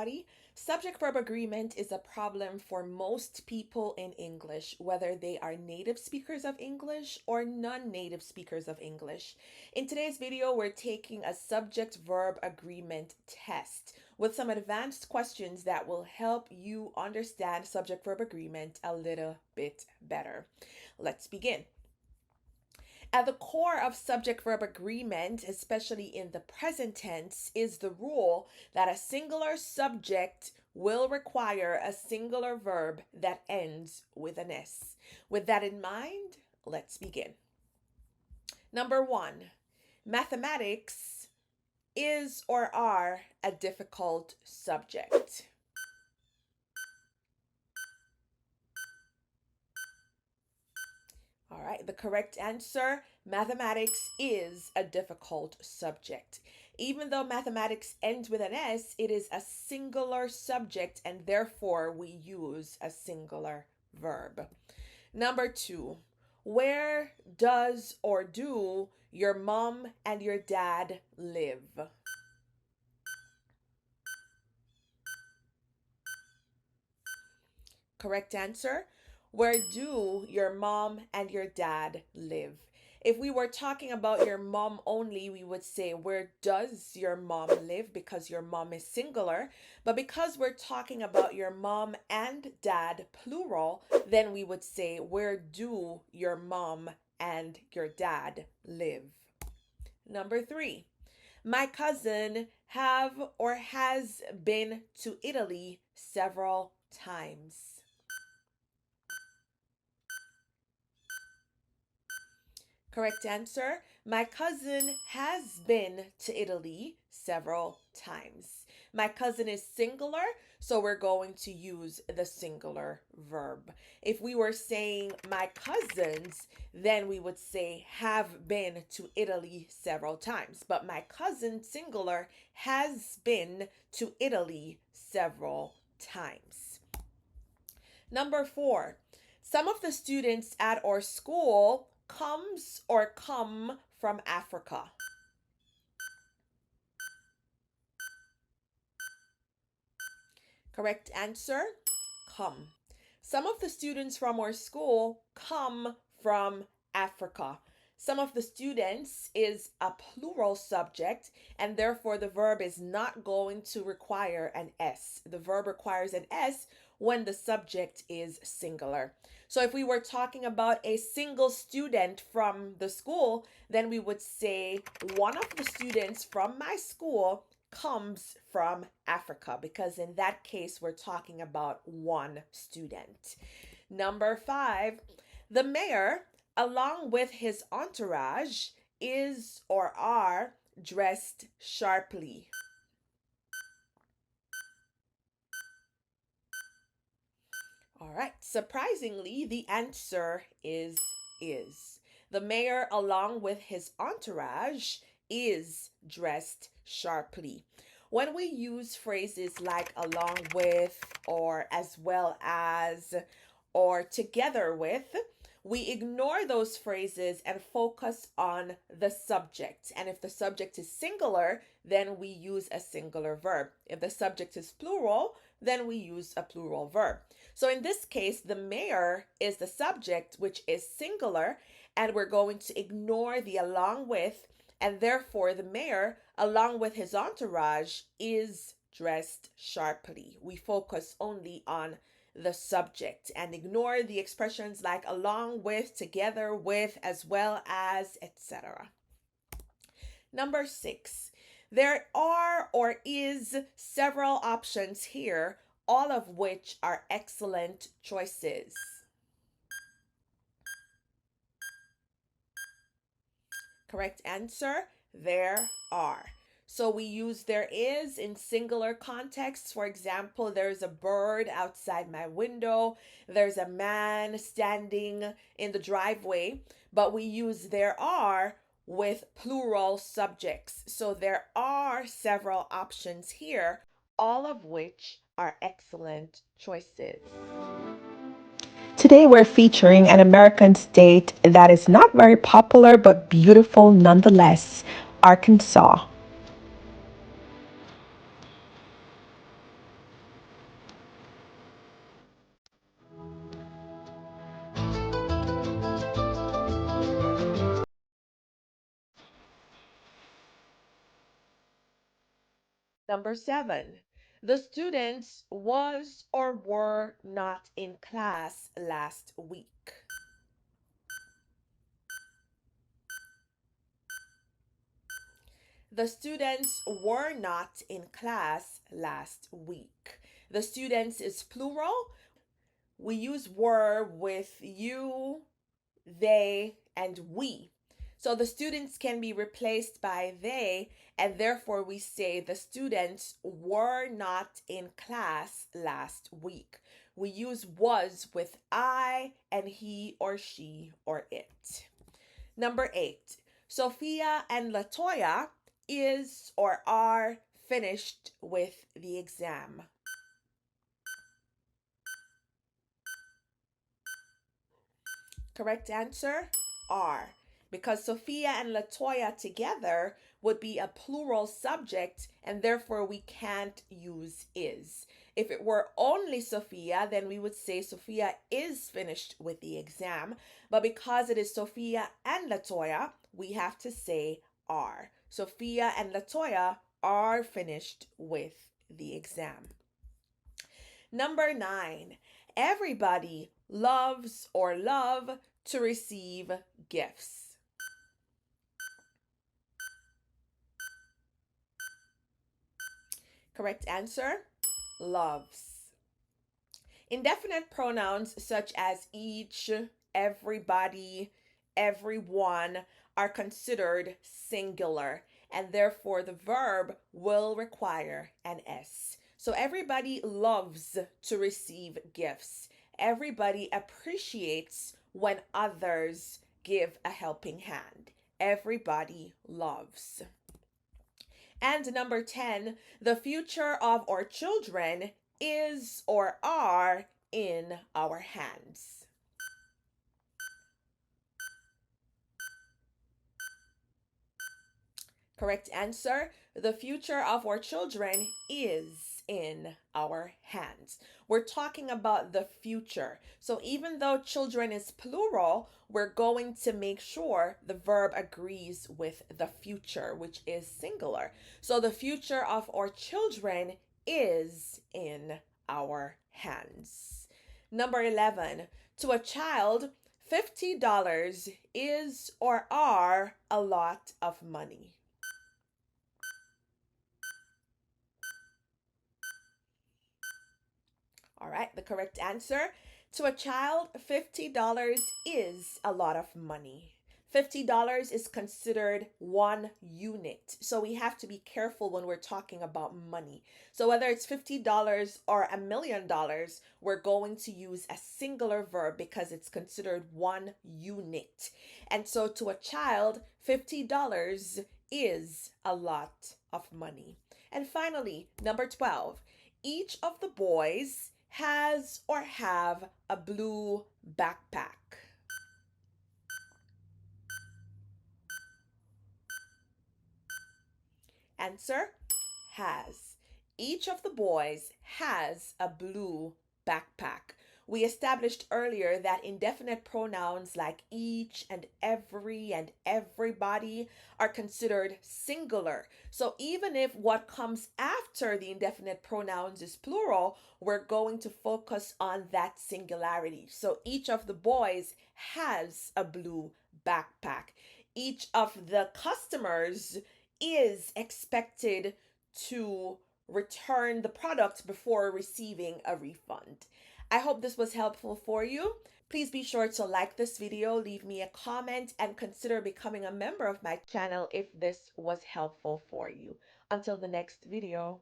everybody. Subject-verb agreement is a problem for most people in English, whether they are native speakers of English or non-native speakers of English. In today's video, we're taking a subject-verb agreement test with some advanced questions that will help you understand subject-verb agreement a little bit better. Let's begin. At the core of subject-verb agreement, especially in the present tense, is the rule that a singular subject will require a singular verb that ends with an S. With that in mind, let's begin. Number 1, mathematics is or are a difficult subject. All right, the correct answer, mathematics is a difficult subject. Even though mathematics ends with an S, it is a singular subject and therefore we use a singular verb. Number 2, where does or do your mom and your dad live? Correct answer, where do your mom and your dad live? If we were talking about your mom only, we would say, where does your mom live? Because your mom is singular. But because we're talking about your mom and dad, plural, then we would say, where do your mom and your dad live? Number 3, my cousin have or has been to Italy several times. Correct answer, my cousin has been to Italy several times. My cousin is singular, so we're going to use the singular verb. If we were saying my cousins, then we would say have been to Italy several times. But my cousin, singular, has been to Italy several times. Number 4, some of the students at our school comes or come from Africa. Correct answer, come. Some of the students from our school come from Africa. Some of the students is a plural subject and therefore the verb is not going to require an S. The verb requires an S when the subject is singular. So if we were talking about a single student from the school, then we would say one of the students from my school comes from Africa, because in that case we're talking about one student. Number 5, the mayor, along with his entourage, is or are dressed sharply. All right, surprisingly, the answer is. The mayor, along with his entourage, is dressed sharply. When we use phrases like along with, or as well as, or together with, we ignore those phrases and focus on the subject. And if the subject is singular, then we use a singular verb. If the subject is plural, then we use a plural verb. So in this case, the mayor is the subject, which is singular, and we're going to ignore the along with, and therefore the mayor, along with his entourage, is dressed sharply. We focus only on the subject and ignore the expressions like along with, together with, as well as, etc. Number 6, there are or is several options here, all of which are excellent choices. Correct answer, there are. So we use there is in singular contexts. For example, there's a bird outside my window. There's a man standing in the driveway. But we use there are with plural subjects. So there are several options here, all of which are excellent choices. Today, we're featuring an American state that is not very popular but beautiful nonetheless, Arkansas. Number 7. The students was or were not in class last week. The students were not in class last week. The students is plural. We use were with you, they, and we. So the students can be replaced by they, and therefore we say the students were not in class last week. We use was with I and he or she or it. Number 8. Sophia and Latoya is or are finished with the exam. Correct answer, are. Because Sophia and Latoya together would be a plural subject, and therefore we can't use is. If it were only Sophia, then we would say Sophia is finished with the exam. But because it is Sophia and Latoya, we have to say are. Sophia and Latoya are finished with the exam. Number 9. Everybody loves or love to receive gifts. Correct answer, loves. Indefinite pronouns such as each, everybody, everyone are considered singular, and therefore the verb will require an S. So everybody loves to receive gifts. Everybody appreciates when others give a helping hand. Everybody loves. And number 10, the future of our children is or are in our hands. Correct answer, the future of our children is in our hands. We're talking about the future. So even though children is plural, we're going to make sure the verb agrees with the future, which is singular. So the future of our children is in our hands. Number 11, to a child, $50 is or are a lot of money. All right, the correct answer. To a child, $50 is a lot of money. $50 is considered 1 unit. So we have to be careful when we're talking about money. So whether it's $50 or $1,000,000, we're going to use a singular verb because it's considered 1 unit. And so to a child, $50 is a lot of money. And finally, number 12, each of the boys has or have a blue backpack. Answer, has. Each of the boys has a blue backpack. We established earlier that indefinite pronouns like each and everybody are considered singular. So even if what comes after the indefinite pronouns is plural, we're going to focus on that singularity. So each of the boys has a blue backpack. Each of the customers is expected to return the product before receiving a refund. I hope this was helpful for you. Please be sure to like this video, leave me a comment, and consider becoming a member of my channel if this was helpful for you. Until the next video.